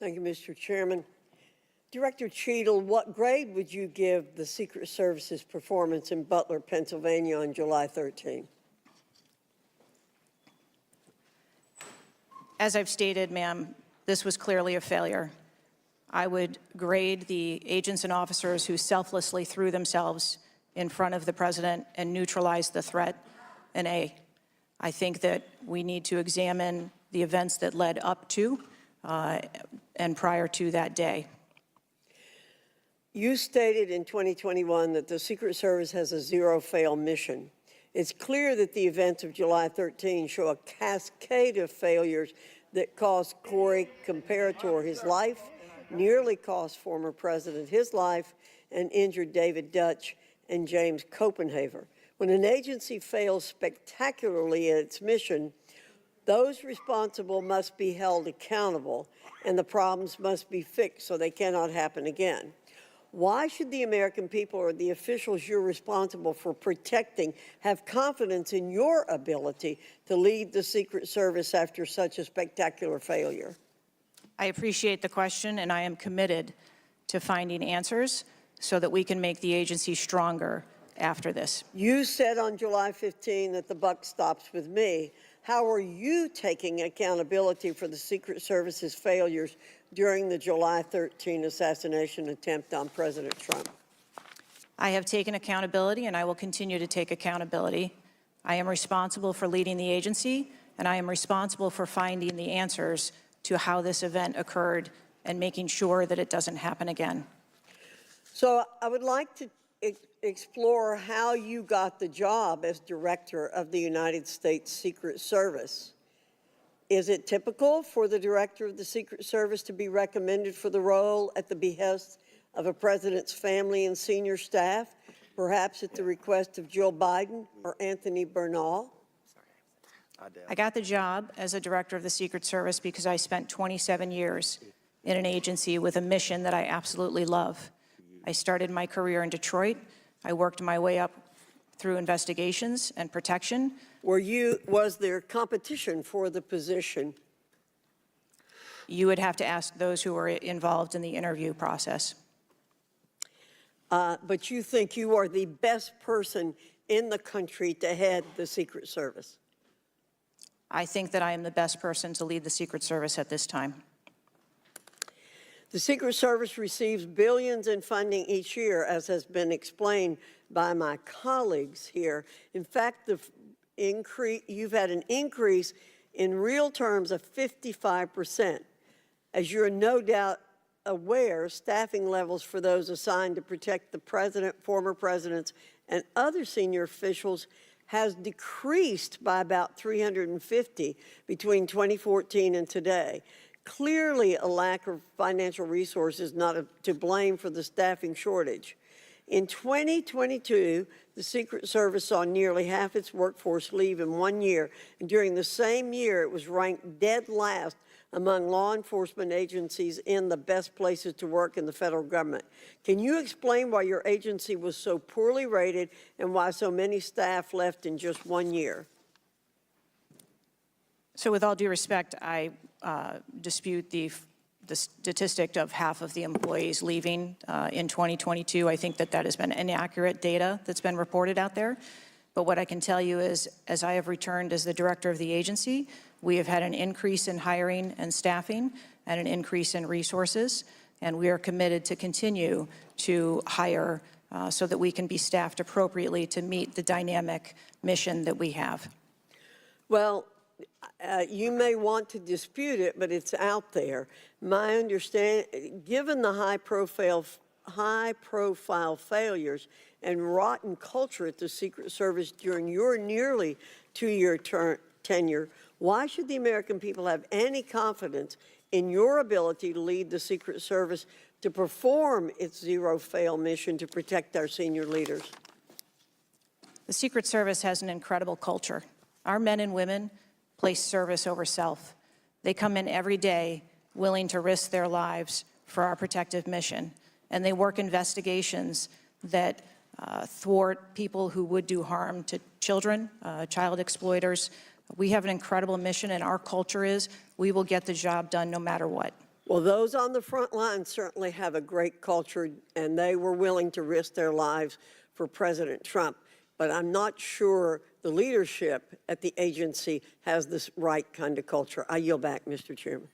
Thank you, Mr. Chairman. Director Cheatle, what grade would you give the Secret Service's performance in Butler, Pennsylvania on July 13? As I've stated, ma'am, this was clearly a failure. I would grade the agents and officers who selflessly threw themselves in front of the president and neutralized the threat an A. I think that we need to examine the events that led up to and prior to that day. You stated in 2021 that the Secret Service has a zero-fail mission. It's clear that the events of July 13 show a cascade of failures that cost Corey Comparator his life, nearly cost former president his life, and injured David Dutch and James Copenhaver. When an agency fails spectacularly at its mission, those responsible must be held accountable, and the problems must be fixed so they cannot happen again. Why should the American people or the officials you're responsible for protecting have confidence in your ability to lead the Secret Service after such a spectacular failure? I appreciate the question, and I am committed to finding answers so that we can make the agency stronger after this. You said on July 15 that the buck stops with me. How are you taking accountability for the Secret Service's failures during the July 13 assassination attempt on President Trump? I have taken accountability, and I will continue to take accountability. I am responsible for leading the agency, and I am responsible for finding the answers to how this event occurred and making sure that it doesn't happen again. So I would like to explore how you got the job as director of the United States Secret Service. Is it typical for the director of the Secret Service to be recommended for the role at the behest of a president's family and senior staff, perhaps at the request of Jill Biden or Anthony Bernal? I got the job as a director of the Secret Service because I spent 27 years in an agency with a mission that I absolutely love. I started my career in Detroit. I worked my way up through investigations and protection. Was there competition for the position? You would have to ask those who were involved in the interview process. But you think you are the best person in the country to head the Secret Service? I think that I am the best person to lead the Secret Service at this time. The Secret Service receives billions in funding each year, as has been explained by my colleagues here. In fact, you've had an increase in real terms of 55%. As you're no doubt aware, staffing levels for those assigned to protect the president, former presidents, and other senior officials has decreased by about 350 between 2014 and today. Clearly, a lack of financial resources not to blame for the staffing shortage. In 2022, the Secret Service saw nearly half its workforce leave in 1 year, and during the same year, it was ranked dead last among law enforcement agencies in the best places to work in the federal government. Can you explain why your agency was so poorly rated and why so many staff left in just 1 year? So with all due respect, I dispute the statistic of half of the employees leaving in 2022. I think that that has been inaccurate data that's been reported out there. But what I can tell you is, as I have returned as the director of the agency, we have had an increase in hiring and staffing and an increase in resources, and we are committed to continue to hire so that we can be staffed appropriately to meet the dynamic mission that we have. Well, you may want to dispute it, but it's out there. My understanding, given the high-profile failures and rotten culture at the Secret Service during your nearly two-year tenure, why should the American people have any confidence in your ability to lead the Secret Service to perform its zero-fail mission to protect our senior leaders? The Secret Service has an incredible culture. Our men and women place service over self. They come in every day willing to risk their lives for our protective mission, and they work investigations that thwart people who would do harm to children, child exploiters. We have an incredible mission, and our culture is we will get the job done no matter what. Well, those on the front line certainly have a great culture, and they were willing to risk their lives for President Trump. But I'm not sure the leadership at the agency has this right kind of culture. I yield back, Mr. Chairman.